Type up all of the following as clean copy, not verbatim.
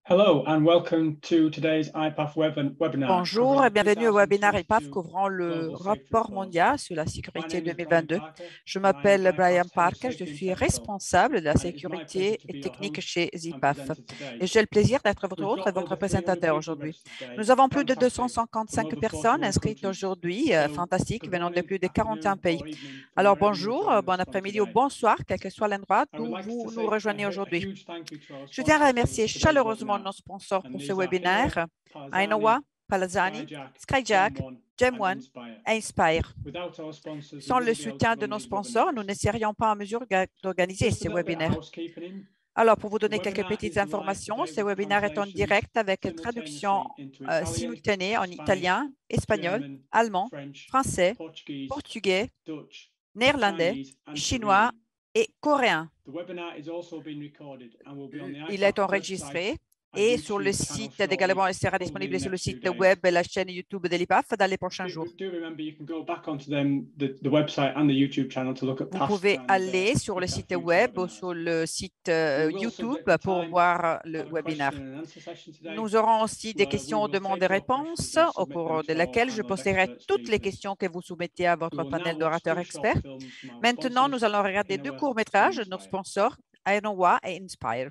Hello and welcome to today's IPAF webinar. Bonjour et bienvenue au webinaire IPAF couvrant le rapport mondial sur la sécurité 2022. Je m'appelle Brian Parker, je suis responsable de la sécurité et technique chez IPAF et j'ai le plaisir d'être votre hôte et votre présentateur aujourd'hui. Nous avons plus de 255 personnes inscrites aujourd'hui, fantastique, venant de plus de 41 pays. Alors bonjour, bon après-midi ou bonsoir, quel que soit l'endroit d'où vous nous rejoignez aujourd'hui. Je tiens à remercier chaleureusement nos sponsors pour ce webinaire, Ainoa, Palazzani, Skyjack, Gem1 et Inspire. Sans le soutien de nos sponsors, nous ne serions pas en mesure d'organiser ce webinaire. Alors, pour vous donner quelques petites informations, ce webinaire est en direct avec traduction simultanée en italien, espagnol, allemand, français, portugais, néerlandais, chinois et coréen. Il est enregistré et sur le site également, il sera disponible sur le site web et la chaîne YouTube de l'IPAF dans les prochains jours. Vous pouvez aller sur le site web ou sur le site YouTube pour voir le webinaire. Nous aurons aussi des questions, demandes et réponses au cours de laquelle je posterai toutes les questions que vous soumettez à votre panel d'orateurs experts. Maintenant, nous allons regarder deux courts-métrages de nos sponsors, Ainoa et Inspire.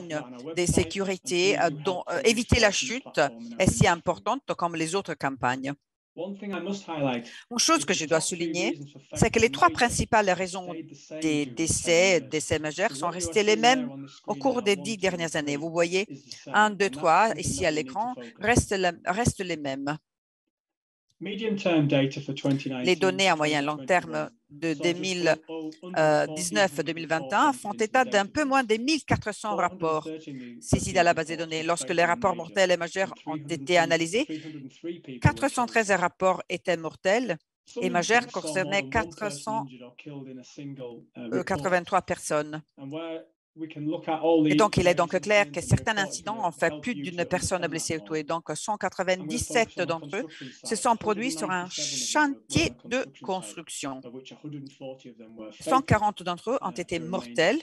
campagne de sécurité dont éviter la chute est si importante comme les autres campagnes. Une chose que je dois souligner, c'est que les trois principales raisons des décès majeurs sont restées les mêmes au cours des 10 dernières années. Vous voyez, 1, 2, 3, ici à l'écran, restent les mêmes. Les données à moyen long terme de 2019 à 2021 font état d'un peu moins de 1400 rapports saisis dans la base de données. Lorsque les rapports mortels et majeurs ont été analysés, 413 rapports étaient mortels et majeurs concernaient 483 personnes. Et donc, il est donc clair que certains incidents ont fait plus d'une personne blessée ou tuée. Donc, 197 d'entre eux se sont produits sur un chantier de construction. 140 d'entre eux ont été mortels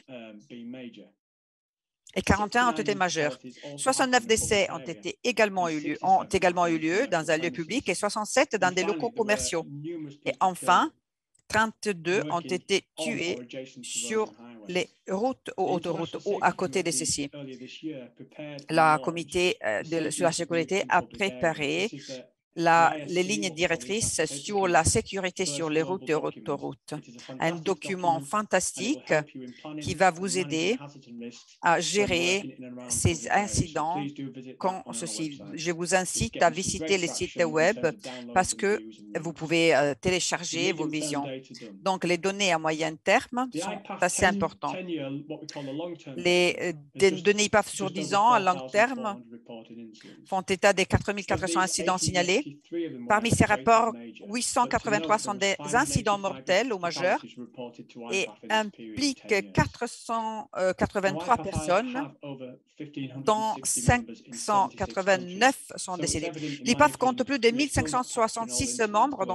et 41 ont été majeurs. 69 décès ont également eu lieu dans un lieu public et 67 dans des locaux commerciaux. Et enfin, 32 ont été tués sur les routes ou autoroutes ou à côté de ceci. Le comité sur la sécurité a préparé les lignes directrices sur la sécurité sur les routes et autoroutes. Un document fantastique qui va vous aider à gérer ces incidents quand ceci. Je vous incite à visiter le site web parce que vous pouvez télécharger vos visions. Donc, les données à moyen terme sont assez importantes. Les données IPAF sur 10 ans à long terme font état des 4400 incidents signalés. Parmi ces rapports, 883 sont des incidents mortels ou majeurs et impliquent 483 personnes, dont 589 sont décédées. L'IPAF compte plus de 1566 membres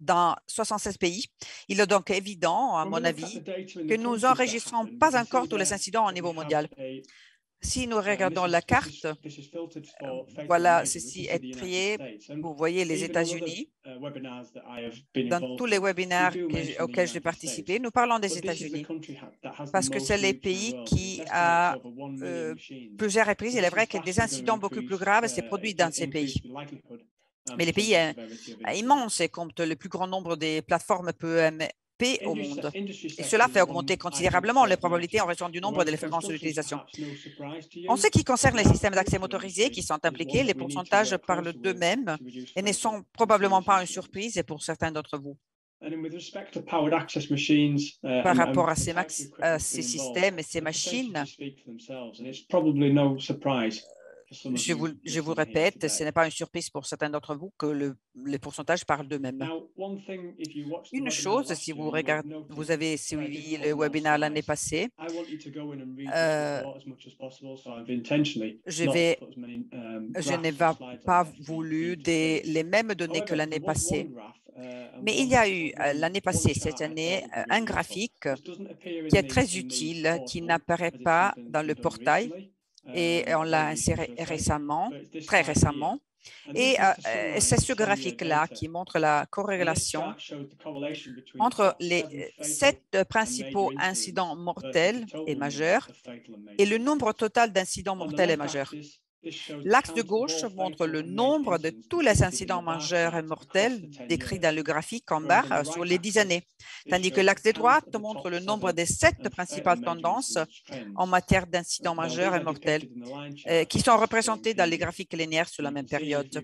dans 76 pays. Il est donc évident, à mon avis, que nous n'enregistrons pas encore tous les incidents au niveau mondial. Si nous regardons la carte, voilà, ceci est trié. Vous voyez les États-Unis. Dans tous les webinaires auxquels j'ai participé, nous parlons des États-Unis parce que c'est les pays qui, à plusieurs reprises, il est vrai que des incidents beaucoup plus graves s'est produit dans ces pays. Mais les pays immenses et comptent le plus grand nombre des plateformes PEMP au monde. Et cela fait augmenter considérablement les probabilités en raison du nombre de fréquences d'utilisation. En ce qui concerne les systèmes d'accès motorisés qui sont impliqués, les pourcentages parlent d'eux-mêmes et ne sont probablement pas une surprise pour certains d'entre vous. Par rapport à ces systèmes et ces machines, je vous répète, ce n'est pas une surprise pour certains d'entre vous que les pourcentages parlent d'eux-mêmes. Une chose, si vous avez suivi le webinaire l'année passée, je n'ai pas voulu les mêmes données que l'année passée. Mais il y a eu l'année passée, cette année, un graphique qui est très utile, qui n'apparaît pas dans le portail. Et on l'a inséré très récemment. Et c'est ce graphique-là qui montre la corrélation entre les 7 principaux incidents mortels et majeurs et le nombre total d'incidents mortels et majeurs. L'axe de gauche montre le nombre de tous les incidents majeurs et mortels décrits dans le graphique en barre sur les 10 années, tandis que l'axe de droite montre le nombre des 7 principales tendances en matière d'incidents majeurs et mortels qui sont représentés dans les graphiques linéaires sur la même période.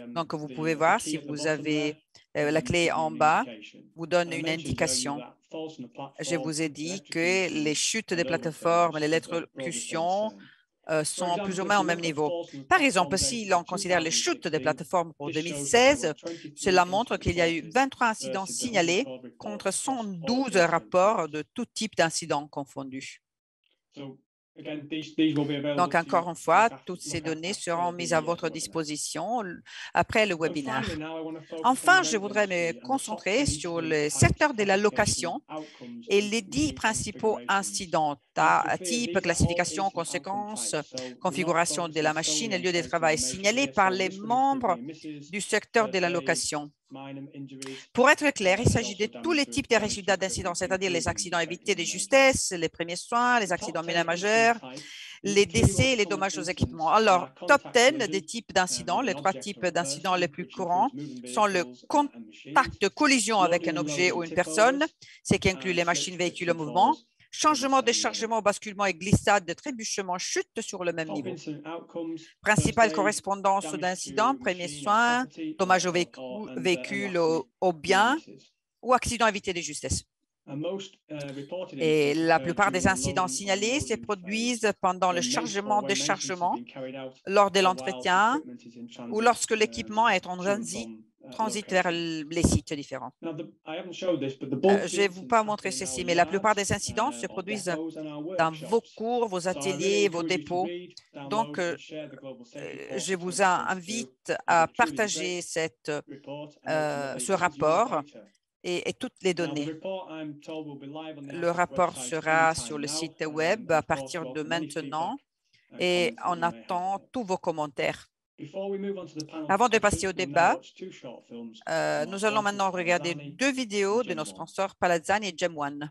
Donc, vous pouvez voir si vous avez la clé en bas, vous donne une indication. Je vous ai dit que les chutes des plateformes, les électrocutions sont plus ou moins au même niveau. Par exemple, si l'on considère les chutes des plateformes pour 2016, cela montre qu'il y a eu 23 incidents signalés contre 112 rapports de tout type d'incidents confondus. Donc, encore une fois, toutes ces données seront mises à votre disposition après le webinaire. Enfin, je voudrais me concentrer sur le secteur de la location et les 10 principaux incidents, type, classification, conséquences, configuration de la machine et lieu de travail signalés par les membres du secteur de la location. Pour être clair, il s'agit de tous les types de résultats d'incidents, c'est-à-dire les accidents évités de justesse, les premiers soins, les accidents mineurs majeurs, les décès et les dommages aux équipements. Alors, top 10 des types d'incidents, les 3 types d'incidents les plus courants sont le contact de collision avec un objet ou une personne, ce qui inclut les machines, véhicules en mouvement, changement, déchargement, basculement et glissade de trébuchement, chute sur le même niveau. Principale correspondance d'incidents, premiers soins, dommages au véhicule, aux biens ou accidents évités de justesse. Et la plupart des incidents signalés se produisent pendant le chargement-déchargement, lors de l'entretien ou lorsque l'équipement est en transit vers les sites différents. Je ne vais vous pas montrer ceci, mais la plupart des incidents se produisent dans vos cours, vos ateliers, vos dépôts. Donc, je vous invite à partager ce rapport et toutes les données. Le rapport sera sur le site web à partir de maintenant et on attend tous vos commentaires. Avant de passer au débat, nous allons maintenant regarder 2 vidéos de nos sponsors Palazzani et Gem1.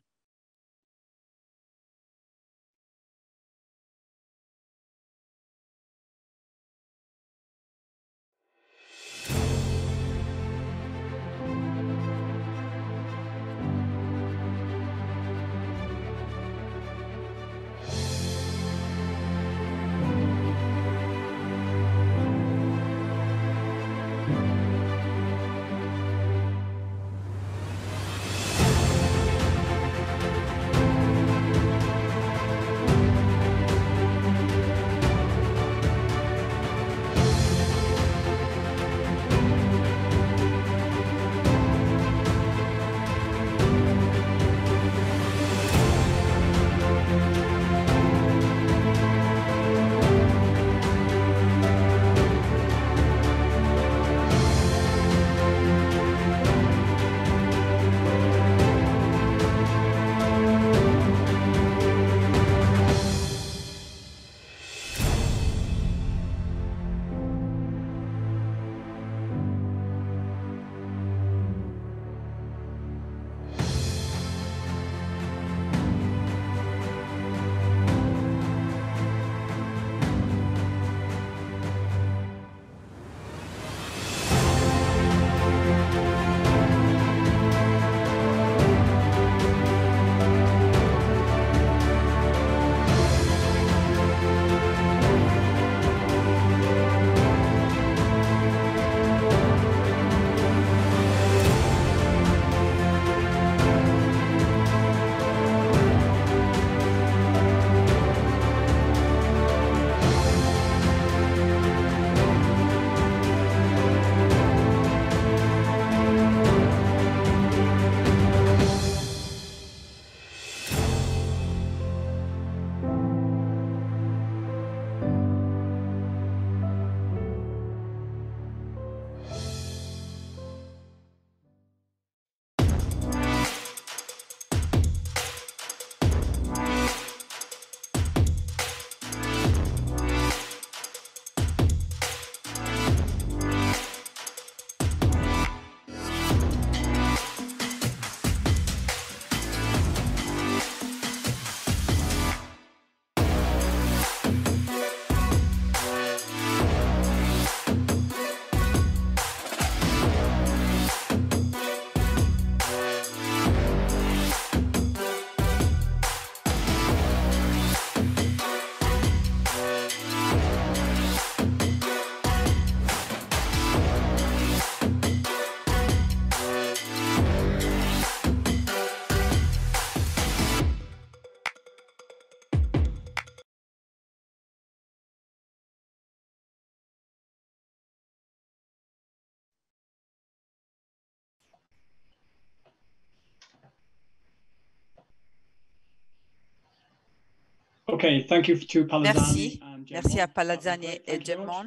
Merci à Palazzani et Gem1.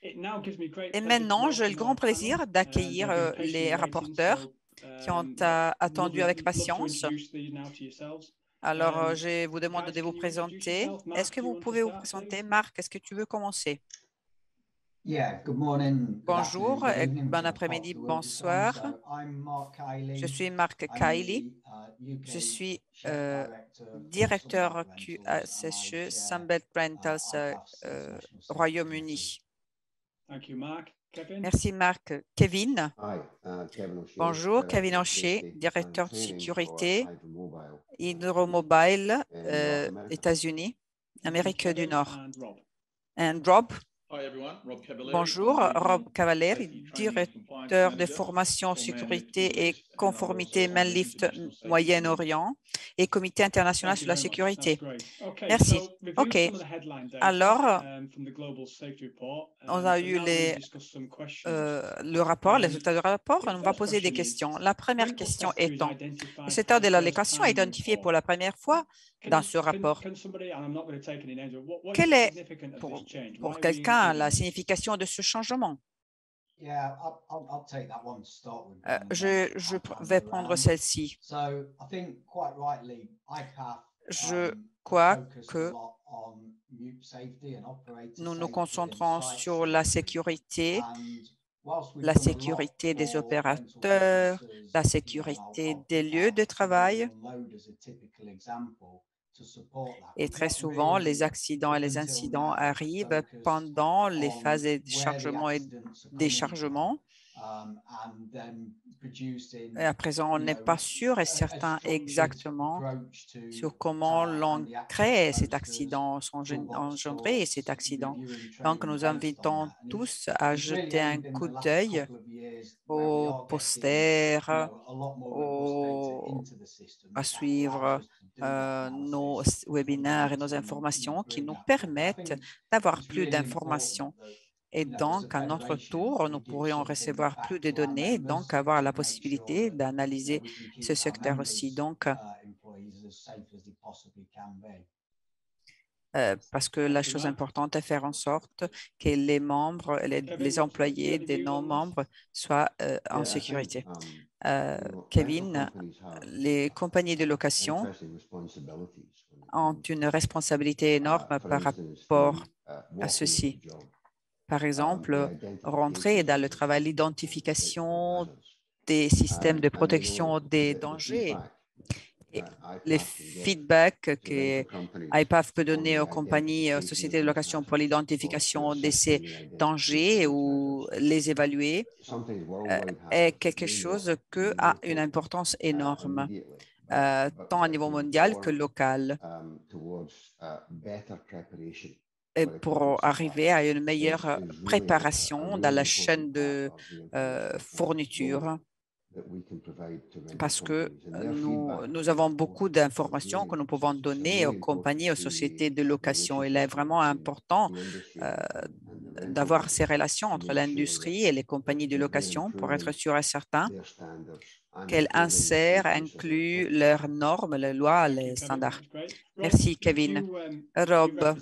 Et maintenant, j'ai le grand plaisir d'accueillir les rapporteurs qui ont attendu avec patience. Alors, je vous demande de vous présenter. Est-ce que vous pouvez vous présenter? Marc, est-ce que tu veux commencer? Bonjour, et bon après-midi, bonsoir. Je suis Mark Kiley. Je suis directeur QASHE Sunbelt Rentals Royaume-Uni. Thank you, Mark. Kevin? Merci, Marc. Kevin. Kevin O'Shea, Bonjour, Kevin O'Shea, directeur de sécurité Hydromobile, États-Unis, Amérique du Nord. And Rob. Et Rob. Hi everyone, Rob Cavalieri. Bonjour, Rob Cavalieri, directeur de formation, sécurité et conformité Manlift Moyen-Orient et Comité international sur la sécurité. Merci. OK. Alors, on a eu le rapport, les résultats du rapport. On va poser des questions. La première question étant, le secteur de l'allocation identifié pour la première fois dans ce rapport. Quelle est, pour quelqu'un, la signification de ce changement? Je vais prendre celle-ci. Je crois que nous nous concentrons sur la sécurité des opérateurs, la sécurité des lieux de travail. Et très souvent, les accidents et les incidents arrivent pendant les phases de chargement et déchargement. Et à présent, on n'est pas sûr et certain exactement sur comment l'on crée cet accident, engendrer cet accident. Donc, nous invitons tous à jeter un coup d'œil aux posters, à suivre nos webinaires et nos informations qui nous permettent d'avoir plus d'informations. Et donc, à notre tour, nous pourrions recevoir plus de données, donc avoir la possibilité d'analyser ce secteur aussi. Donc, parce que la chose importante est de faire en sorte que les membres, les employés des non-membres soient en sécurité. Kevin, les compagnies de location ont une responsabilité énorme par rapport à ceci. Par exemple, rentrer dans le travail, l'identification des systèmes de protection des dangers. Et les feedbacks que IPAF peut donner aux compagnies, aux sociétés de location pour l'identification de ces dangers ou les évaluer est quelque chose qui a une importance énorme, tant à niveau mondial que local, et pour arriver à une meilleure préparation dans la chaîne de fourniture. Parce que nous avons beaucoup d'informations que nous pouvons donner aux compagnies, aux sociétés de location. Il est vraiment important d'avoir ces relations entre l'industrie et les compagnies de location pour être sûr et certain qu'elles incluent leurs normes, les lois, les standards. Merci, Kevin. Rob,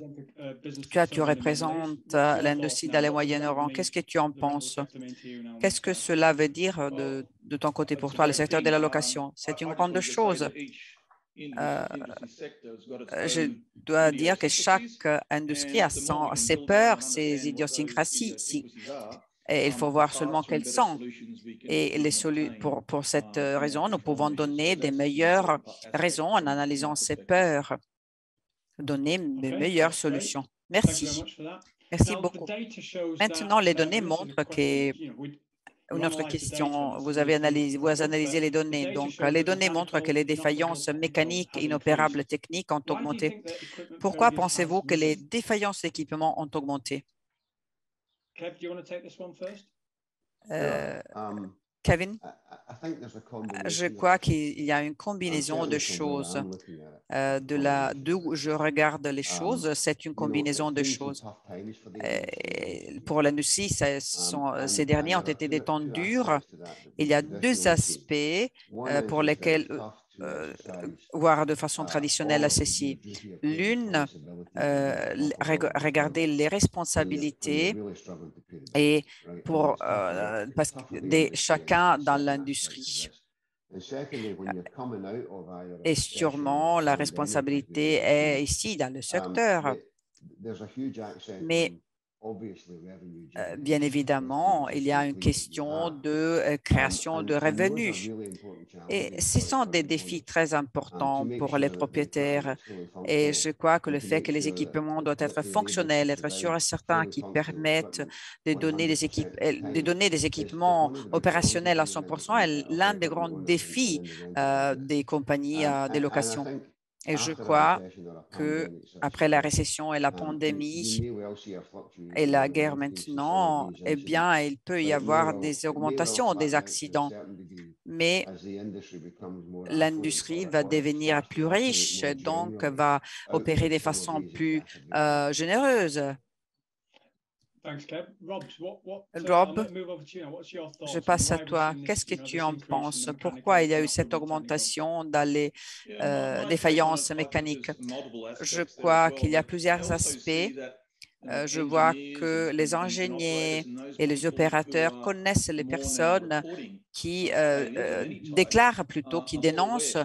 tu représentes l'industrie dans le Moyen-Orient. Qu'est-ce que tu en penses? Qu'est-ce que cela veut dire de ton côté pour toi, le secteur de la location? C'est une grande chose. Je dois dire que chaque industrie a ses peurs, ses idiosyncrasies. Et il faut voir seulement quelles sont. Et pour cette raison, nous pouvons donner des meilleures raisons en analysant ces peurs, donner de meilleures solutions. Merci. Merci beaucoup. Maintenant, les données montrent que... Une autre question, vous analysez les données. Donc, les données montrent que les défaillances mécaniques, inopérables, techniques ont augmenté. Pourquoi pensez-vous que les défaillances d'équipement ont augmenté? Kevin, je crois qu'il y a une combinaison de choses. D'où je regarde les choses, c'est une combinaison de choses. Pour l'industrie, ces derniers ont été des temps durs. Il y a deux aspects pour lesquels voir de façon traditionnelle à ceci. L'une, regarder les responsabilités et parce que chacun dans l'industrie. Et sûrement, la responsabilité est ici dans le secteur. Mais Bien évidemment, il y a une question de création de revenus. Et ce sont des défis très importants pour les propriétaires. Et je crois que le fait que les équipements doivent être fonctionnels, être sûrs et certains qui permettent de donner des équipements opérationnels à 100% est l'un des grands défis des compagnies de location. Et je crois que après la récession et la pandémie et la guerre maintenant, eh bien, il peut y avoir des augmentations des accidents. Mais l'industrie va devenir plus riche, donc va opérer de façon plus généreuse. Rob, je passe à toi. Qu'est-ce que tu en penses? Pourquoi il y a eu cette augmentation dans les défaillances mécaniques? Je crois qu'il y a plusieurs aspects. Je vois que les ingénieurs et les opérateurs connaissent les personnes qui déclarent plutôt, qui dénoncent.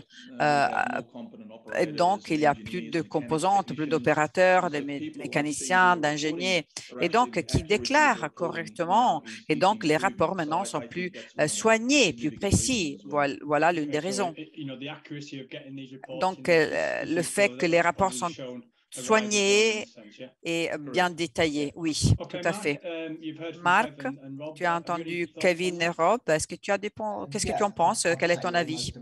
Et donc, il y a plus de composantes, plus d'opérateurs, de mécaniciens, d'ingénieurs, et donc qui déclarent correctement. Et donc, les rapports maintenant sont plus soignés, plus précis. Voilà l'une des raisons. Donc, le fait que les rapports sont soignés et bien détaillé. Oui, tout à fait. Marc, tu as entendu Kevin et Rob. Qu'est-ce que tu en penses? Quel est ton avis?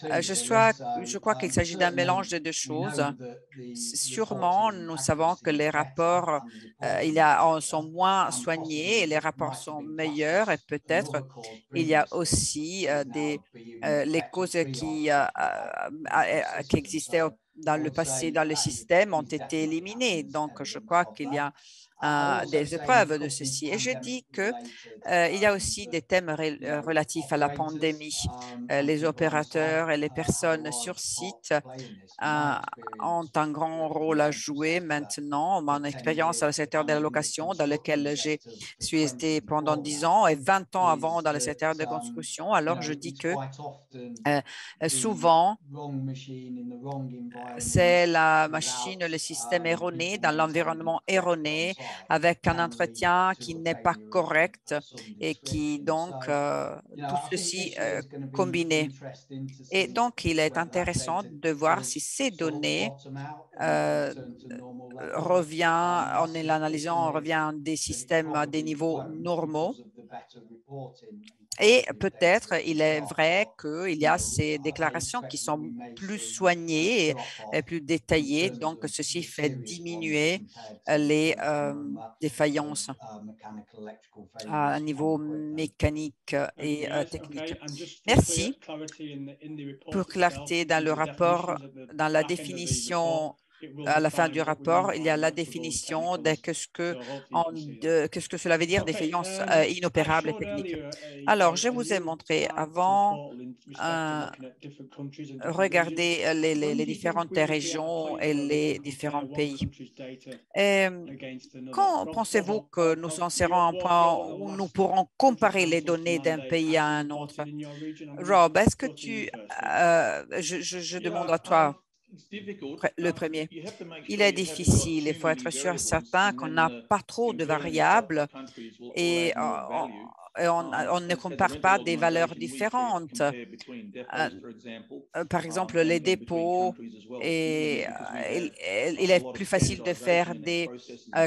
Je crois qu'il s'agit d'un mélange de deux choses. Sûrement, nous savons que les rapports sont moins soignés et les rapports sont meilleurs et peut-être il y a aussi les causes qui existaient dans le passé dans le système ont été éliminées. Donc, je crois qu'il y a des épreuves de ceci. Et je dis que il y a aussi des thèmes relatifs à la pandémie. Les opérateurs et les personnes sur site ont un grand rôle à jouer maintenant. Mon expérience dans le secteur de la location, dans lequel j'ai été pendant 10 ans et 20 ans avant dans le secteur de construction, alors je dis que souvent, c'est la machine, le système erroné, dans l'environnement erroné, avec un entretien qui n'est pas correct et qui donc, tout ceci combiné. Et donc, il est intéressant de voir si ces données en l'analysant, on revient des systèmes à des niveaux normaux. Et peut-être, il est vrai qu'il y a ces déclarations qui sont plus soignées et plus détaillées. Donc, ceci fait diminuer les défaillances à un niveau mécanique et technique. Merci. Pour clarté dans le rapport, dans la définition à la fin du rapport, il y a la définition de qu'est-ce que cela veut dire défaillance inopérable et technique. Alors, je vous ai montré avant, regardez les différentes régions et les différents pays. Et quand pensez-vous que nous en serons à un point où nous pourrons comparer les données d'un pays à un autre? Rob, est-ce que je demande à toi le premier. Il est difficile, il faut être sûr et certain qu'on n'a pas trop de variables et on ne compare pas des valeurs différentes. Par exemple, les dépôts, et il est plus facile de faire des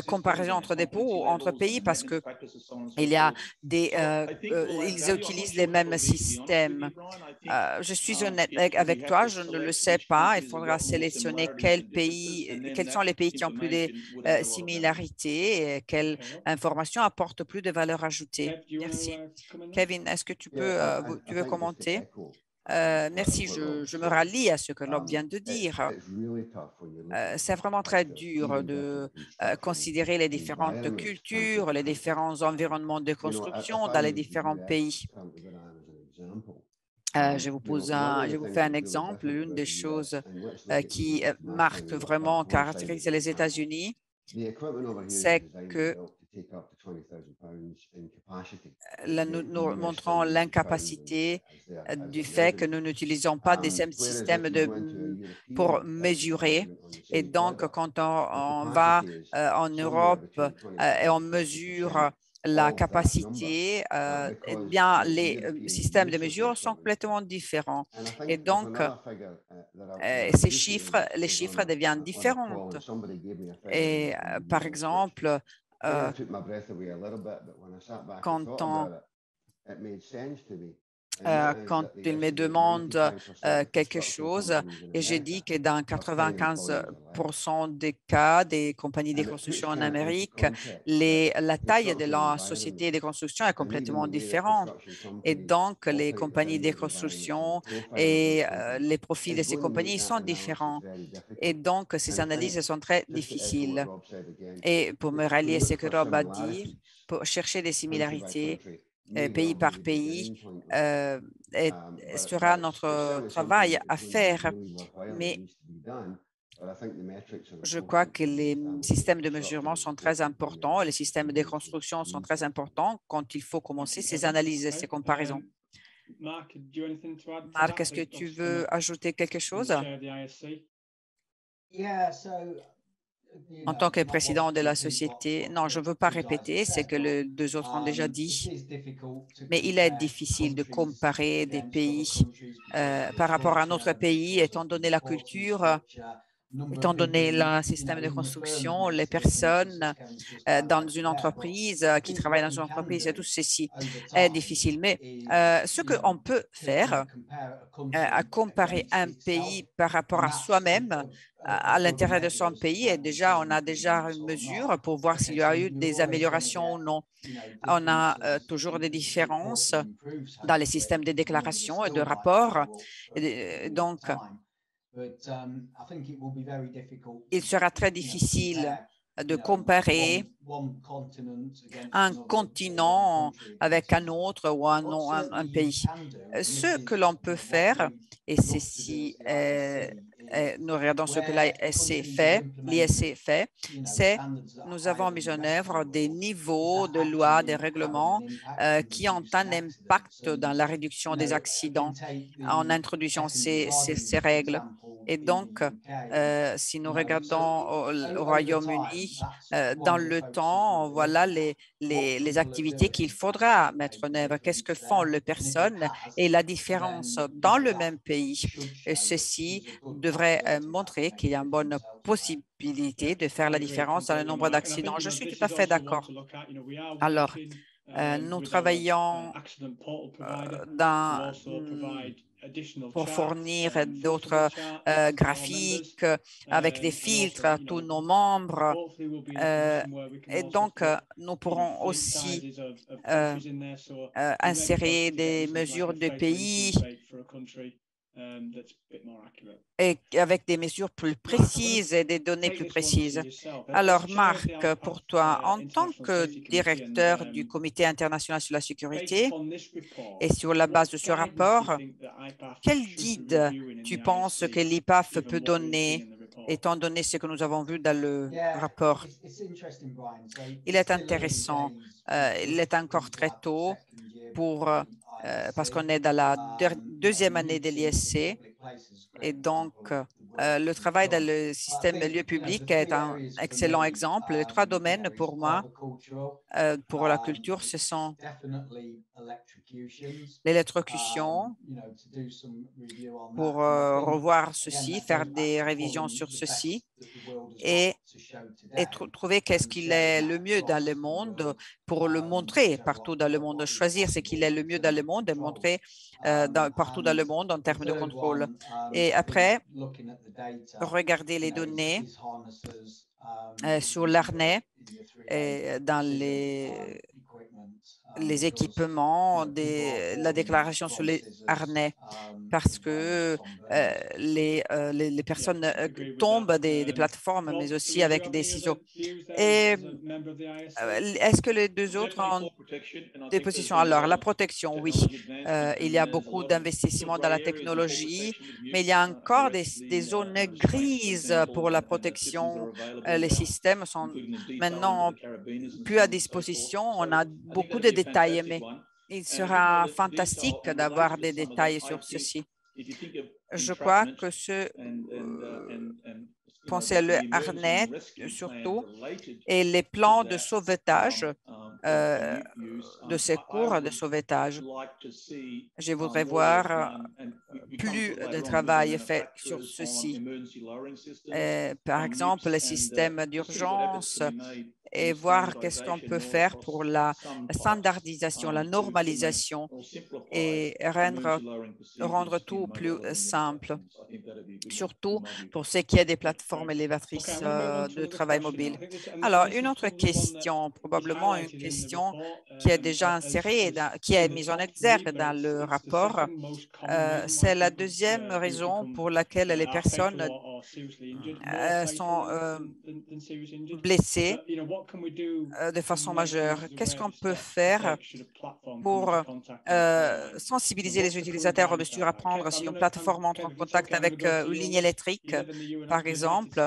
comparaisons entre dépôts ou entre pays parce que ils utilisent les mêmes systèmes. Je suis honnête avec toi, je ne le sais pas. Il faudra sélectionner quels sont les pays qui ont plus de similarités et quelles informations apportent plus de valeur ajoutée. Merci. Kevin, est-ce que tu veux commenter? Merci, je me rallie à ce que Rob vient de dire. C'est vraiment très dur de considérer les différentes cultures, les différents environnements de construction dans les différents pays. Je vous fais un exemple. L'une des choses qui marque vraiment, caractérise les États-Unis, c'est que nous montrons l'incapacité du fait que nous n'utilisons pas des mêmes systèmes pour mesurer. Et donc, quand on va en Europe et on mesure la capacité, eh bien, les systèmes de mesure sont complètement différents. Et donc, les chiffres deviennent différents. Et par exemple, quand il me demande quelque chose et j'ai dit que dans 95% des cas des compagnies de construction en Amérique, la taille de la société de construction est complètement différente. Et donc, les compagnies de construction et les profils de ces compagnies sont différents. Et donc, ces analyses sont très difficiles. Et pour me rallier à ce que Rob a dit, pour chercher des similarités, pays par pays, sera notre travail à faire. Mais je crois que les systèmes de mesurement sont très importants, les systèmes de construction sont très importants quand il faut commencer ces analyses, ces comparaisons. Marc, est-ce que tu veux ajouter quelque chose? En tant que président de la société, non, je ne veux pas répéter ce que les deux autres ont déjà dit, mais il est difficile de comparer des pays par rapport à un autre pays, étant donné la culture, étant donné le système de construction, les personnes dans une entreprise, qui travaillent dans une entreprise, et tout ceci est difficile. Mais ce qu'on peut faire, à comparer un pays par rapport à soi-même, à l'intérieur de son pays, et déjà, on a déjà une mesure pour voir s'il y a eu des améliorations ou non. On a toujours des différences dans les systèmes de déclaration et de rapports. Donc, il sera très difficile de comparer un continent avec un autre ou un pays. Ce que l'on peut faire, et ceci, nous regardons ce que l'ISC fait, c'est nous avons mis en œuvre des niveaux de loi, des règlements qui ont un impact dans la réduction des accidents en introduisant ces règles. Et donc, si nous regardons au Royaume-Uni, dans le temps, voilà les activités qu'il faudra mettre en œuvre. Qu'est-ce que font les personnes et la différence dans le même pays. Et ceci devrait montrer qu'il y a une bonne possibilité de faire la différence dans le nombre d'accidents. Je suis tout à fait d'accord. Alors, nous travaillons pour fournir d'autres graphiques avec des filtres à tous nos membres. Et donc, nous pourrons aussi insérer des mesures de pays et avec des mesures plus précises et des données plus précises. Alors, Marc, pour toi, en tant que directeur du Comité international sur la sécurité et sur la base de ce rapport, quel guide tu penses que l'IPAF peut donner, étant donné ce que nous avons vu dans le rapport? Il est intéressant. Il est encore très tôt parce qu'on est dans la deuxième année de l'ISC. Et donc, le travail dans le système lieu public est un excellent exemple. Les trois domaines pour moi, pour la culture, ce sont l'électrocution, pour revoir ceci, faire des révisions sur ceci et trouver qu'est-ce qu'il est le mieux dans le monde pour le montrer partout dans le monde, choisir ce qu'il est le mieux dans le monde et montrer partout dans le monde en termes de contrôle. Et après, regarder les données sur l'harnais dans les équipements, la déclaration sur les harnais, parce que les personnes tombent des plateformes, mais aussi avec des ciseaux. Et est-ce que les deux autres ont des positions? Alors, la protection, oui. Il y a beaucoup d'investissements dans la technologie, mais il y a encore des zones grises pour la protection. Les systèmes sont maintenant plus à disposition. On a beaucoup de détails, mais il sera fantastique d'avoir des détails sur ceci. Je crois que pensez à le harnais surtout et les plans de sauvetage, de secours, de sauvetage. Je voudrais voir plus de travail fait sur ceci. Par exemple, les systèmes d'urgence et voir qu'est-ce qu'on peut faire pour la standardisation, la normalisation et rendre tout plus simple, surtout pour ce qui est des plateformes élévatrices de travail mobile. Alors, une autre question, probablement une question qui est déjà insérée, qui est mise en exergue dans le rapport, c'est la deuxième raison pour laquelle les personnes sont blessées de façon majeure. Qu'est-ce qu'on peut faire pour sensibiliser les utilisateurs aux mesures à prendre si une plateforme entre en contact avec une ligne électrique, par exemple?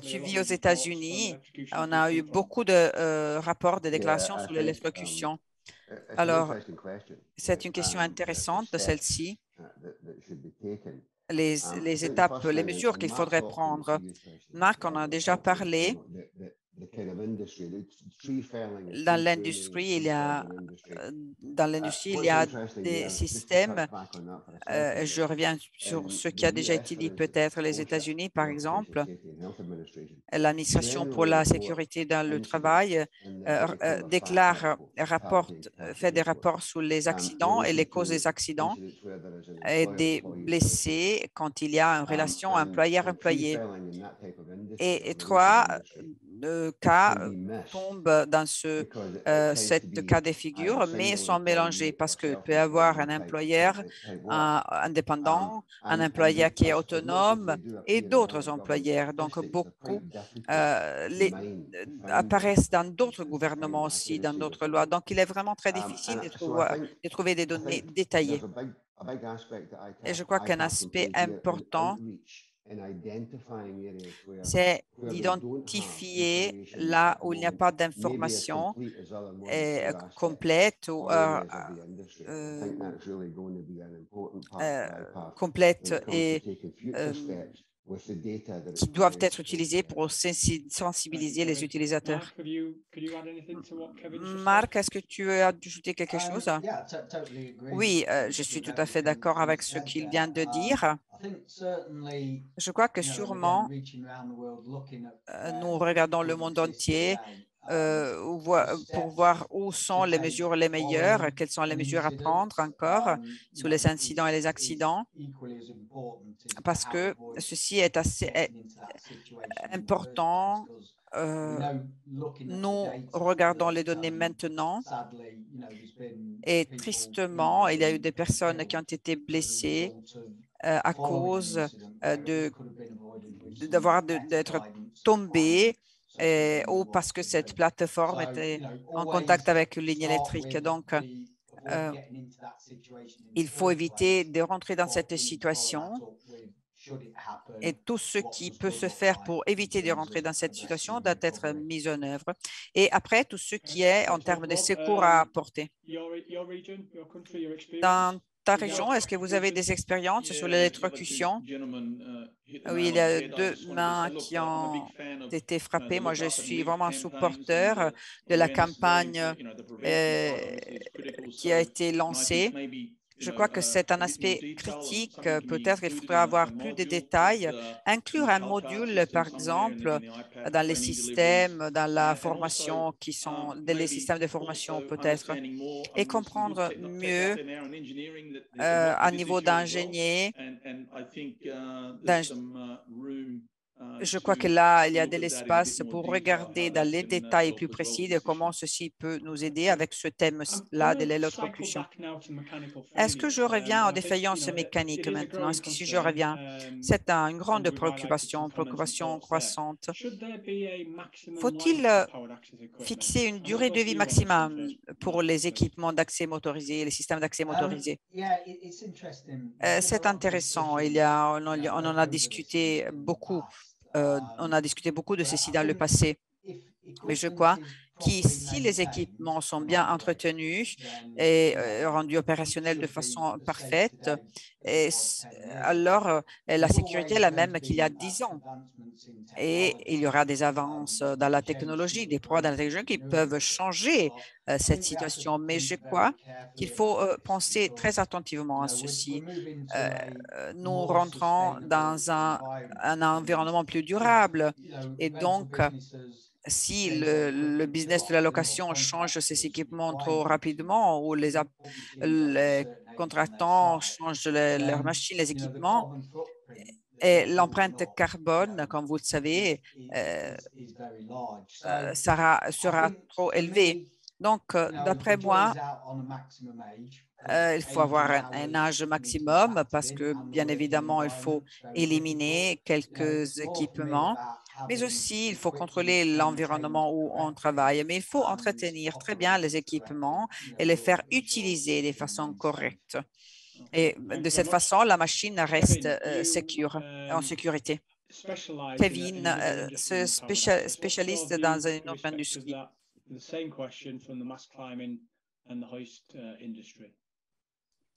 Tu vis aux États-Unis, on a eu beaucoup de rapports, de déclarations sur l'électrocution. Alors, c'est une question intéressante, celle-ci. Les étapes, les mesures qu'il faudrait prendre. Marc, on a déjà parlé. Dans l'industrie, il y a des systèmes. Je reviens sur ce qui a déjà été dit, peut-être les États-Unis, par exemple. L'administration pour la sécurité dans le travail fait des rapports sur les accidents et les causes des accidents et des blessés quand il y a une relation employeur-employé. Et trois cas tombent dans cette cas de figure, mais sont mélangés parce qu'il peut y avoir un employeur indépendant, un employeur qui est autonome et d'autres employeurs. Donc, beaucoup apparaissent dans d'autres gouvernements aussi, dans d'autres lois. Donc, il est vraiment très difficile de trouver des données détaillées. Et je crois qu'un aspect important, c'est d'identifier là où il n'y a pas d'information complète ou complète et qui doivent être utilisées pour sensibiliser les utilisateurs. Marc, est-ce que tu veux ajouter quelque chose? Oui, je suis tout à fait d'accord avec ce qu'il vient de dire. Je crois que sûrement, nous regardons le monde entier pour voir où sont les mesures les meilleures, quelles sont les mesures à prendre encore sur les incidents et les accidents, parce que ceci est assez important. Nous regardons les données maintenant et tristement, il y a eu des personnes qui ont été blessées à cause d'être tombées ou parce que cette plateforme était en contact avec une ligne électrique. Donc, il faut éviter de rentrer dans cette situation. Et tout ce qui peut se faire pour éviter de rentrer dans cette situation doit être mis en œuvre. Et après, tout ce qui est en termes de secours à apporter. Dans ta région, est-ce que vous avez des expériences sur l'électrocution? Oui, il y a deux mains qui ont été frappées. Moi, je suis vraiment un supporter de la campagne qui a été lancée. Je crois que c'est un aspect critique. Peut-être qu'il faudrait avoir plus de détails, inclure un module, par exemple, dans les systèmes, dans la formation dans les systèmes de formation peut-être, et comprendre mieux à niveau d'ingénieur. Je crois que là, il y a de l'espace pour regarder dans les détails plus précis de comment ceci peut nous aider avec ce thème-là de l'électrocution. Est-ce que je reviens aux défaillances mécaniques maintenant? Est-ce que si je reviens, c'est une grande préoccupation croissante. Faut-il fixer une durée de vie maximum pour les équipements d'accès motorisé, les systèmes d'accès motorisés? C'est intéressant. On en a discuté beaucoup. On a discuté beaucoup de ceci dans le passé. Mais je crois qui, si les équipements sont bien entretenus et rendus opérationnels de façon parfaite, et alors la sécurité est la même qu'il y a 10 ans. Et il y aura des avances dans la technologie, des progrès dans la technologie qui peuvent changer cette situation. Mais je crois qu'il faut penser très attentivement à ceci. Nous rentrons dans un environnement plus durable et donc, si le business de la location change ses équipements trop rapidement ou les contractants changent leurs machines, les équipements, et l'empreinte carbone, comme vous le savez, sera trop élevée. Donc, d'après moi, il faut avoir un âge maximum parce que, bien évidemment, il faut éliminer quelques équipements, mais aussi il faut contrôler l'environnement où on travaille. Mais il faut entretenir très bien les équipements et les faire utiliser de façon correcte. Et de cette façon, la machine reste en sécurité. Kevin, spécialiste dans une autre industrie.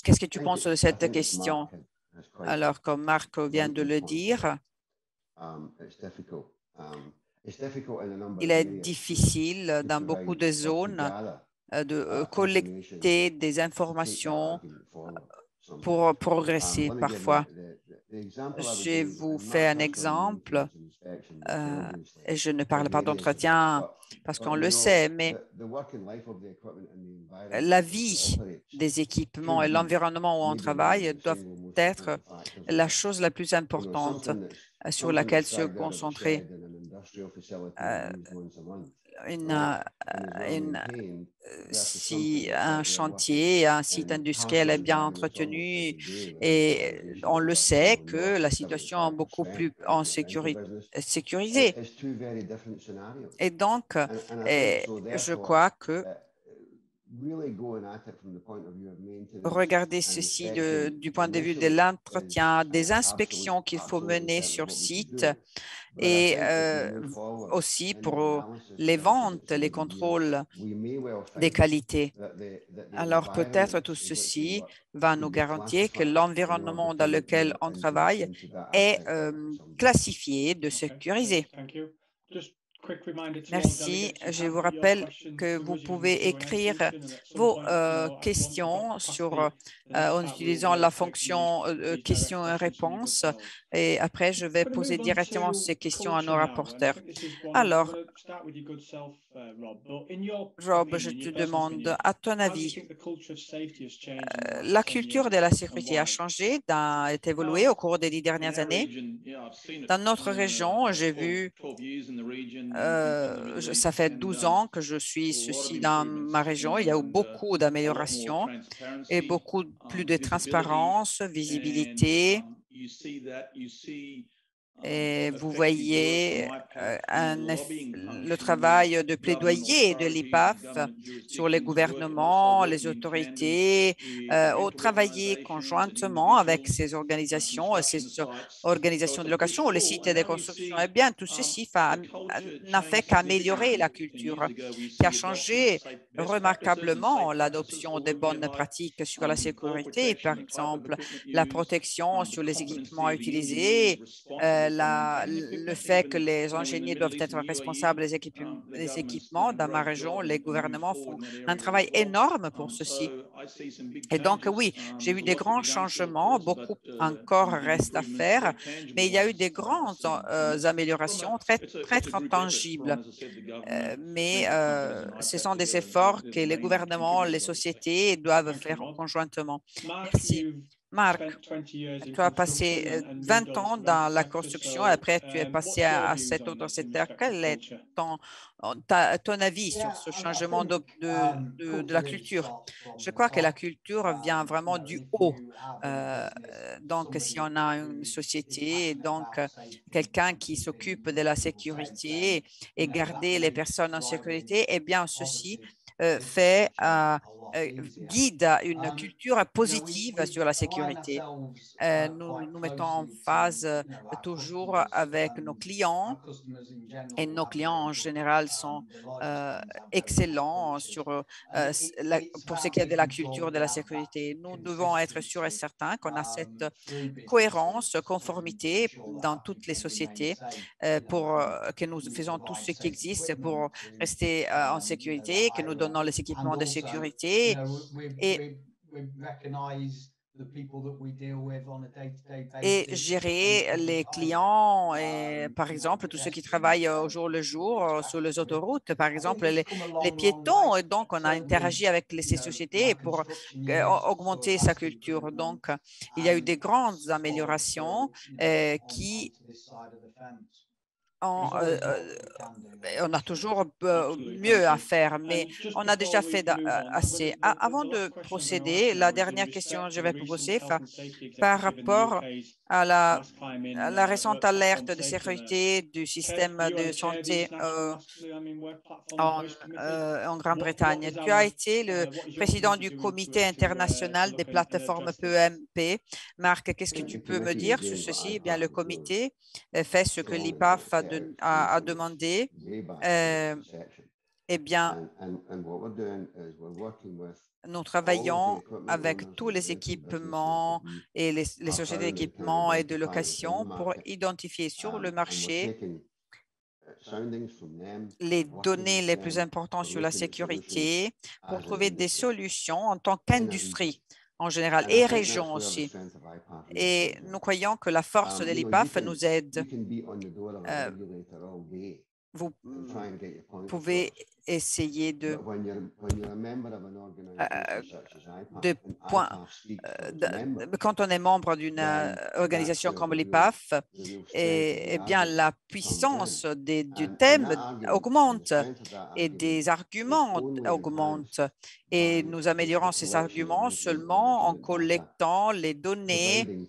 Qu'est-ce que tu penses de cette question? Alors, comme Marc vient de le dire, il est difficile dans beaucoup de zones de collecter des informations pour progresser parfois. Je vous fais un exemple et je ne parle pas d'entretien parce qu'on le sait, mais la vie des équipements et l'environnement où on travaille doivent être la chose la plus importante sur laquelle se concentrer. Si un chantier, un site industriel est bien entretenu et on le sait que la situation est beaucoup plus sécurisée. Et donc, je crois que regarder ceci du point de vue de l'entretien, des inspections qu'il faut mener sur site et aussi pour les ventes, les contrôles des qualités. Alors peut-être tout ceci va nous garantir que l'environnement dans lequel on travaille est classifié de sécurisé. Merci. Je vous rappelle que vous pouvez écrire vos questions en utilisant la fonction questions et réponses. Et après, je vais poser directement ces questions à nos rapporteurs. Alors, Rob, je te demande, à ton avis, la culture de la sécurité a changé, a évolué au cours des 10 dernières années. Dans notre région, j'ai vu, ça fait 12 ans que je suis ceci dans ma région. Il y a eu beaucoup d'améliorations et beaucoup plus de transparence, visibilité. Et vous voyez le travail de plaidoyer de l'IPAF sur les gouvernements, les autorités, ont travaillé conjointement avec ces organisations de location ou les sites de construction. Eh bien, tout ceci n'a fait qu'améliorer la culture, qui a changé remarquablement l'adoption des bonnes pratiques sur la sécurité, par exemple, la protection sur les équipements à utiliser, le fait que les ingénieurs doivent être responsables des équipements. Dans ma région, les gouvernements font un travail énorme pour ceci. Et donc, oui, j'ai eu des grands changements, beaucoup encore reste à faire, mais il y a eu des grandes améliorations très, très tangibles. Mais ce sont des efforts que les gouvernements, les sociétés doivent faire conjointement. Merci. Marc, tu as passé 20 ans dans la construction et après tu es passé à cet autre secteur. Quel est ton avis sur ce changement de la culture? Je crois que la culture vient vraiment du haut. Donc, si on a une société, donc quelqu'un qui s'occupe de la sécurité et garder les personnes en sécurité, eh bien, ceci fait guide une culture positive sur la sécurité. Nous mettons en phase toujours avec nos clients et nos clients en général sont excellents pour ce qui est de la culture de la sécurité. Nous devons être sûrs et certains qu'on a cette cohérence, conformité dans toutes les sociétés pour que nous faisons tout ce qui existe pour rester en sécurité, que nous donnons les équipements de sécurité et gérer les clients et, par exemple, tous ceux qui travaillent au jour le jour sur les autoroutes, par exemple, les piétons. Et donc, on a interagi avec ces sociétés pour augmenter sa culture. Donc, il y a eu des grandes améliorations qui on a toujours mieux à faire, mais on a déjà fait assez. Avant de procéder, la dernière question que je vais poser par rapport à la récente alerte de sécurité du système de santé en Grande-Bretagne. Tu as été le président du comité international des plateformes PEMP. Marc, qu'est-ce que tu peux me dire sur ceci? Eh bien, le comité fait ce que l'IPAF a demandé. Eh bien, nous travaillons avec tous les équipements et les sociétés d'équipement et de location pour identifier sur le marché les données les plus importantes sur la sécurité pour trouver des solutions en tant qu'industrie en général et région aussi. Et nous croyons que la force de l'IPAF nous aide. Vous pouvez essayer quand on est membre d'une organisation comme l'IPAF, eh bien, la puissance du thème augmente et des arguments augmentent. Et nous améliorons ces arguments seulement en collectant les données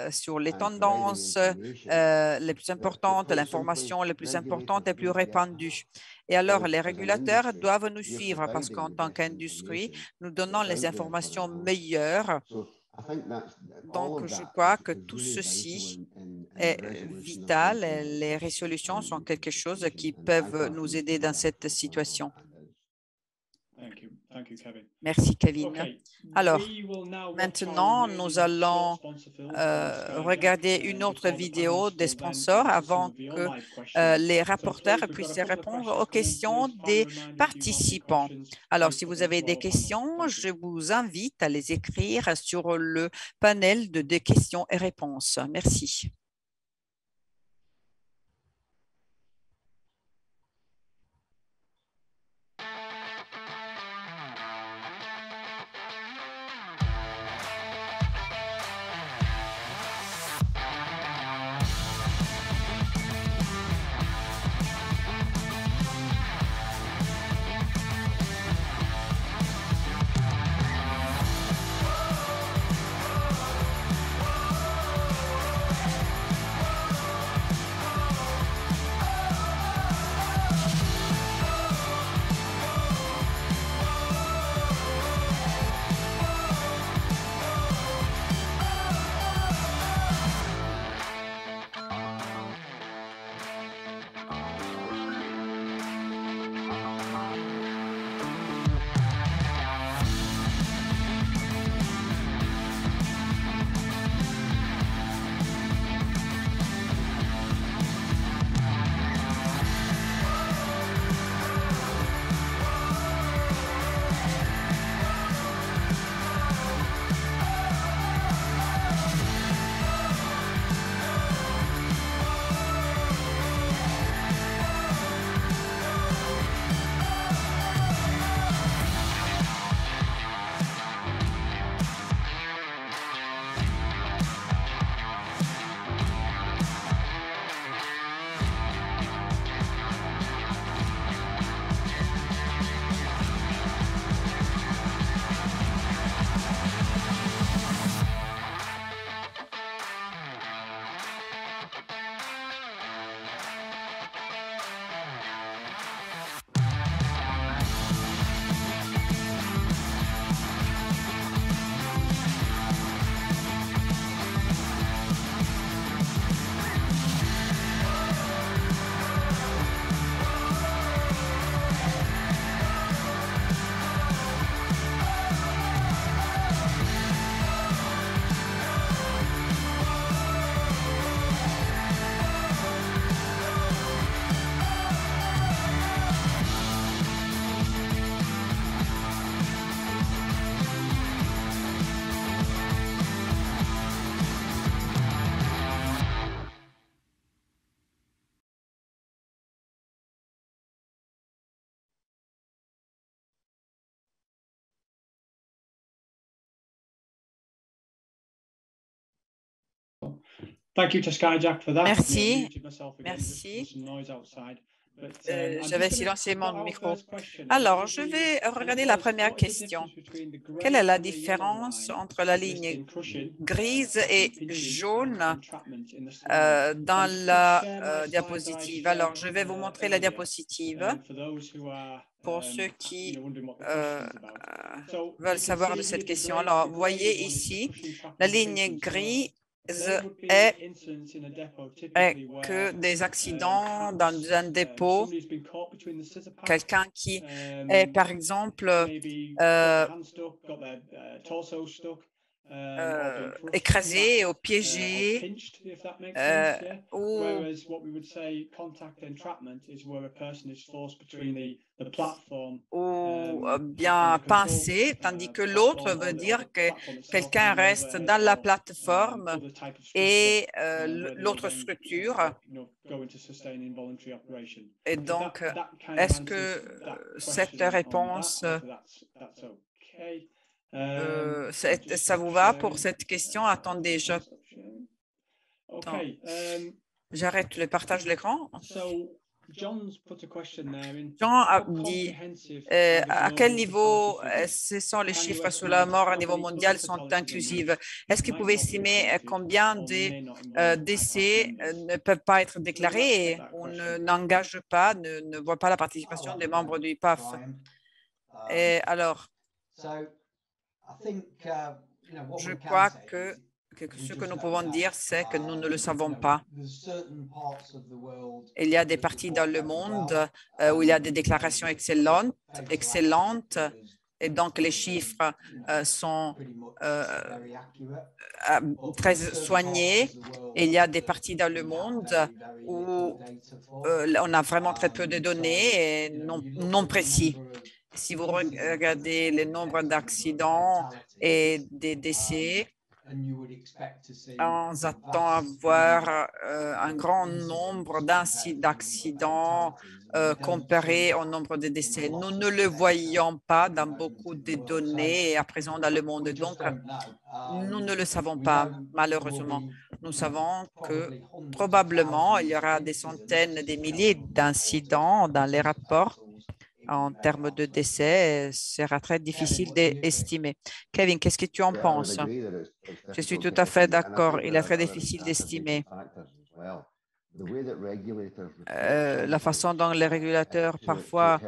sur les tendances les plus importantes, l'information les plus importante et plus répandue. Et alors, les régulateurs doivent nous suivre parce qu'en tant qu'industrie, nous donnons les informations meilleures. Donc, je crois que tout ceci est vital et les résolutions sont quelque chose qui peuvent nous aider dans cette situation. Merci, Kevin. Alors, maintenant, nous allons regarder une autre vidéo des sponsors avant que les rapporteurs puissent répondre aux questions des participants. Alors, si vous avez des questions, je vous invite à les écrire sur le panel de questions et réponses. Merci. Merci. Merci. J'avais silencié mon micro. Alors, je vais regarder la première question. Quelle est la différence entre la ligne grise et jaune dans la diapositive? Alors, je vais vous montrer la diapositive pour ceux qui veulent savoir de cette question. Alors, vous voyez ici, la ligne grise est que des accidents dans un dépôt, quelqu'un qui est, par exemple, écrasé ou piégé ou bien pincé, tandis que l'autre veut dire que quelqu'un reste dans la plateforme et l'autre structure. Et donc, est-ce que cette réponse, ça vous va pour cette question? Attendez, j'arrête le partage de l'écran. Jean a dit à quel niveau ce sont les chiffres sur la mort à niveau mondial sont inclusifs? Est-ce que vous pouvez estimer combien de décès ne peuvent pas être déclarés et on n'engage pas, ne voit pas la participation des membres du IPAF? Et alors, je crois que ce que nous pouvons dire, c'est que nous ne le savons pas. Il y a des parties dans le monde où il y a des déclarations excellentes et donc les chiffres sont très soignés. Il y a des parties dans le monde où on a vraiment très peu de données et non précis. Si vous regardez le nombre d'accidents et des décès, on attend à voir un grand nombre d'accidents comparé au nombre de décès. Nous ne le voyons pas dans beaucoup de données à présent dans le monde. Donc, nous ne le savons pas, malheureusement. Nous savons que probablement, il y aura des centaines, des milliers d'incidents dans les rapports. En termes de décès, sera très difficile d'estimer. Kevin, qu'est-ce que tu en penses? Je suis tout à fait d'accord. Il est très difficile d'estimer. La façon dont les régulateurs parfois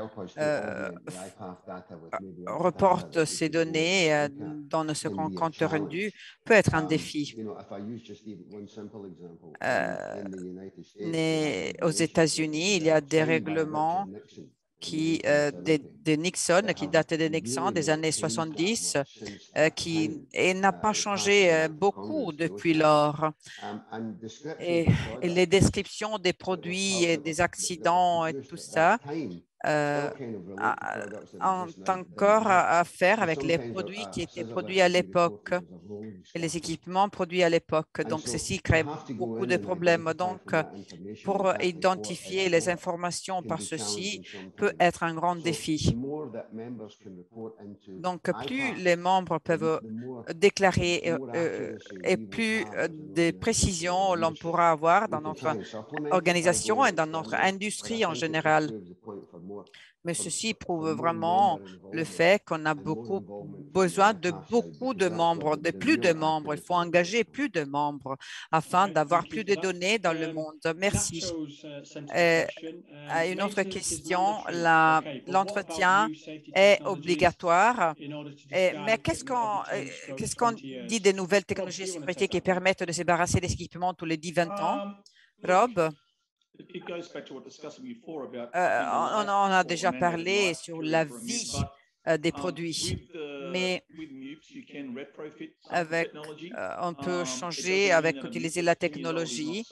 reportent ces données dans ce compte rendu peut être un défi. Mais aux États-Unis, il y a des règlements de Nixon, qui datent de Nixon des années 70, qui n'a pas changé beaucoup depuis lors. Et les descriptions des produits et des accidents et tout ça ont encore à faire avec les produits qui étaient produits à l'époque et les équipements produits à l'époque. Donc, ceci crée beaucoup de problèmes. Donc, pour identifier les informations par ceci peut être un grand défi. Donc, plus les membres peuvent déclarer et plus de précisions l'on pourra avoir dans notre organisation et dans notre industrie en général. Mais ceci prouve vraiment le fait qu'on a besoin de beaucoup de membres, de plus de membres. Il faut engager plus de membres afin d'avoir plus de données dans le monde. Merci. Une autre question, l'entretien est obligatoire. Mais qu'est-ce qu'on dit des nouvelles technologies de sécurité qui permettent de se débarrasser des équipements tous les 10-20 ans? Rob? On en a déjà parlé sur la vie des produits, mais on peut changer avec utiliser la technologie.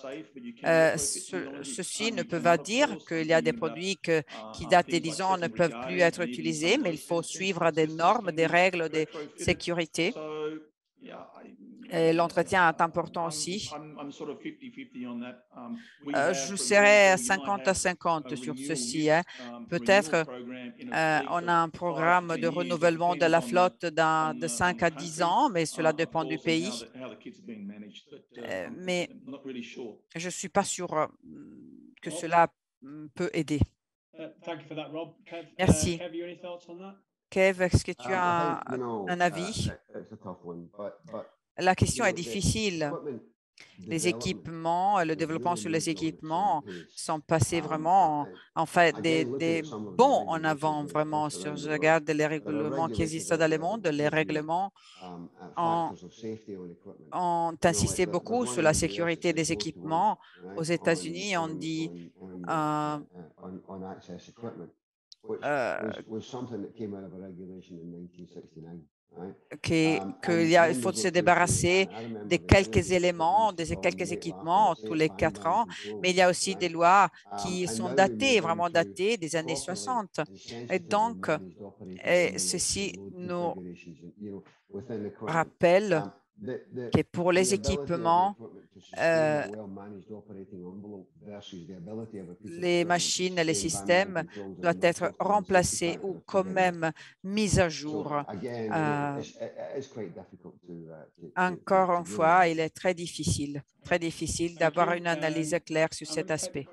Ceci ne peut pas dire qu'il y a des produits qui datent de 10 ans ne peuvent plus être utilisés, mais il faut suivre des normes, des règles de sécurité. L'entretien est important aussi. Je serais à 50 sur ceci. Peut-être on a un programme de renouvellement de la flotte de 5 à 10 ans, mais cela dépend du pays. Mais je ne suis pas sûr que cela peut aider. Merci. Kev, est-ce que tu as un avis? La question est difficile. Les équipements, le développement sur les équipements sont passés vraiment, en fait, des bons en avant, vraiment. Si je regarde les règlements qui existent dans le monde, les règlements ont insisté beaucoup sur la sécurité des équipements. Aux États-Unis, on dit qu'il faut se débarrasser de quelques éléments, de quelques équipements tous les 4 ans, mais il y a aussi des lois qui sont datées, vraiment datées des années 60. Et donc, ceci nous rappelle que pour les équipements, les machines et les systèmes doivent être remplacés ou quand même mis à jour. Encore une fois, il est très difficile d'avoir une analyse claire sur cet aspect.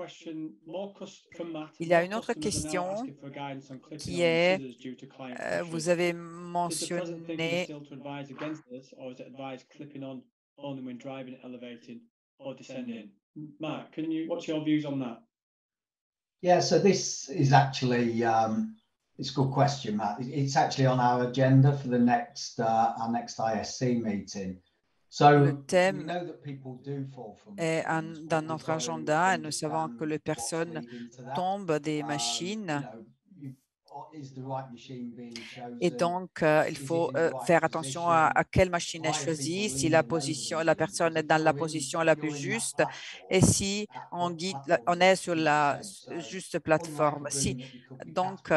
Il y a une autre question qui est, vous avez mentionné Mark, what's your views on that? Yeah, so this is actually it's a good question, Matt. It's actually on our agenda for the next our next ISC meeting. So le thème we know that people do fall from est dans notre agenda et nous savons que les personnes tombent des machines. Et donc, il faut faire attention à quelle machine est choisie, si la personne est dans la position la plus juste et si on est sur la juste plateforme. Donc,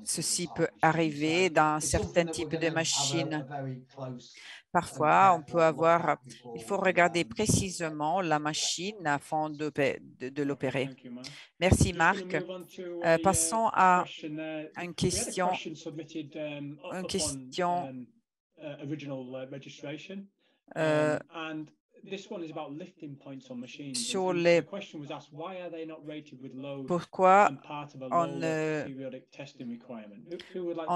ceci peut arriver dans certains types de machines. Parfois, il faut regarder précisément la machine afin de l'opérer. Merci, Marc. Passons à une question sur les pourquoi on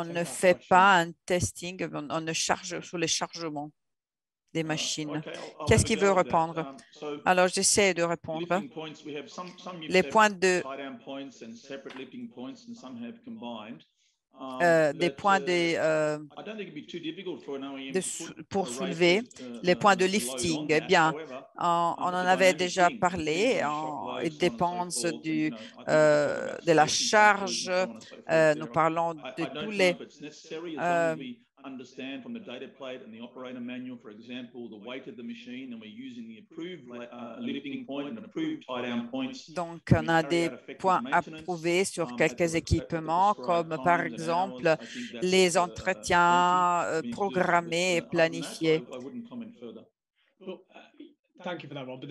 ne fait pas un testing, on ne charge sur les chargements des machines. Qu'est-ce qui veut répondre? Alors, j'essaie de répondre. Les points des points pour soulever, les points de lifting. Eh bien, on en avait déjà parlé. Il dépend de la charge. Nous parlons de tous les understand from the data plate and the operator manual, for example, the weight of the machine, and we're using the approved lifting point and approved tie-down points. Donc, on a des points approuvés sur quelques équipements, comme par exemple les entretiens programmés et planifiés.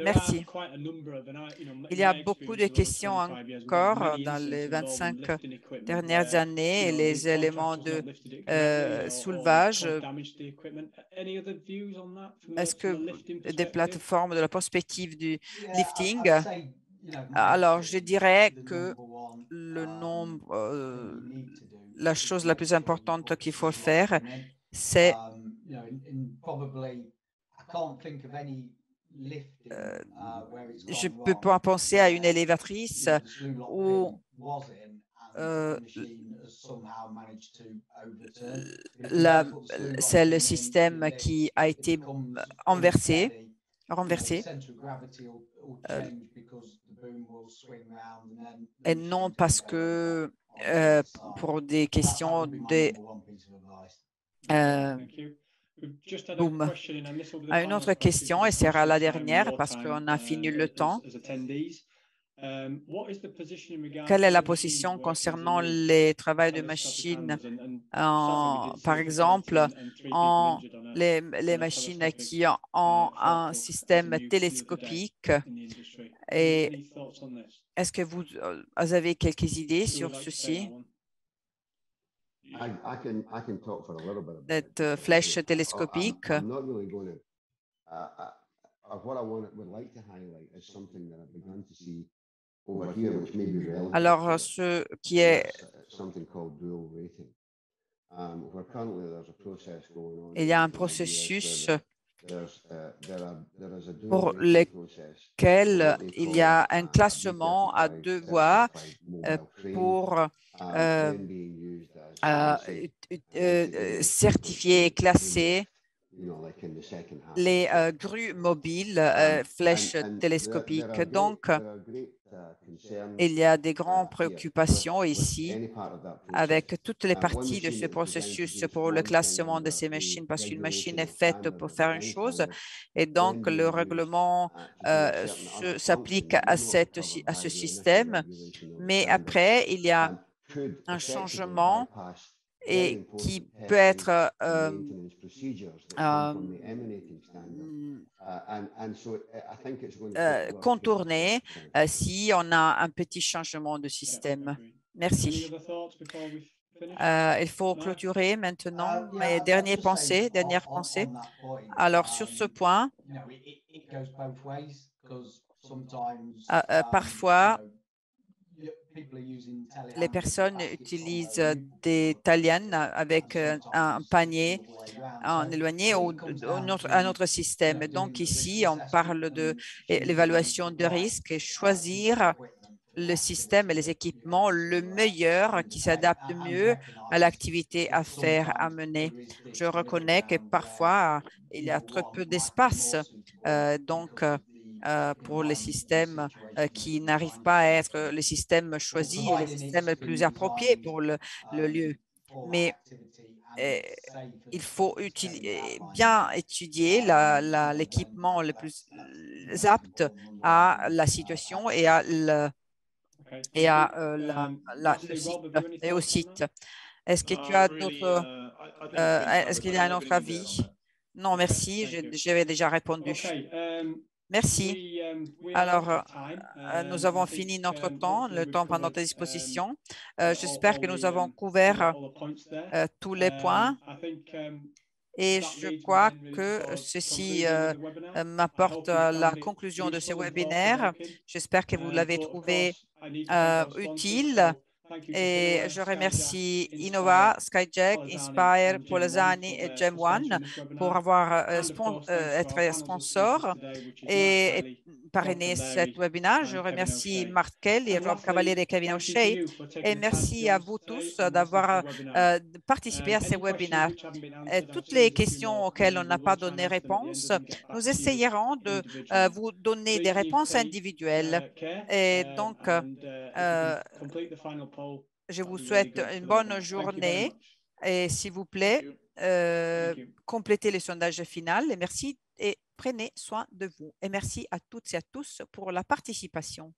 Merci. Il y a beaucoup de questions encore dans les 25 dernières années, les éléments de soulevage. Est-ce que des plateformes de la perspective du lifting? Alors, je dirais que le nombre, la chose la plus importante qu'il faut faire, c'est je ne peux pas penser à une élévatrice où c'est le système qui a été renversé et non parce que pour des questions de boom. Une autre question, et sera la dernière parce qu'on a fini le temps. Quelle est la position concernant les travaux de machines, par exemple, les machines qui ont un système télescopique? Et est-ce que vous avez quelques idées sur ceci? Cette flèche télescopique. Alors, ce qui est, il y a un processus pour lequel il y a un classement à 2 voies pour certifier et classer les grues mobiles, flèches télescopiques. Donc, il y a des grandes préoccupations ici avec toutes les parties de ce processus pour le classement de ces machines, parce qu'une machine est faite pour faire une chose et donc le règlement s'applique à ce système. Mais après, il y a un changement et qui peut être contourné si on a un petit changement de système. Merci. Il faut clôturer maintenant. Mes dernières pensées. Alors, sur ce point, parfois, les personnes utilisent des taliennes avec un panier en éloigné ou un autre système. Donc ici, on parle de l'évaluation de risque et choisir le système et les équipements le meilleur qui s'adapte mieux à l'activité à faire, à mener. Je reconnais que parfois, il y a trop peu d'espace. Pour les systèmes qui n'arrivent pas à être les systèmes choisis ou les systèmes les plus appropriés pour le lieu. Mais il faut bien étudier l'équipement le plus apte à la situation et à le site et au site. Est-ce que tu as d'autres est-ce qu'il y a un autre avis? Non, merci, j'avais déjà répondu. Merci. Alors, nous avons fini notre temps, le temps à notre disposition. J'espère que nous avons couvert tous les points. Et je crois que ceci m'apporte à la conclusion de ce webinaire. J'espère que vous l'avez trouvé utile. Et je remercie Innova, Skyjack, Inspire, Polazani et Gem1 pour avoir être sponsors et parrainer cet webinaire. Je remercie Mark Kelly, Rob Cavaliere et Kevin O'Shea. Et merci à vous tous d'avoir participé à ce webinaire. Toutes les questions auxquelles on n'a pas donné réponse, nous essayerons de vous donner des réponses individuelles. Et donc, je vous souhaite une bonne journée et s'il vous plaît, complétez le sondage final. Et merci et prenez soin de vous. Et merci à toutes et à tous pour la participation.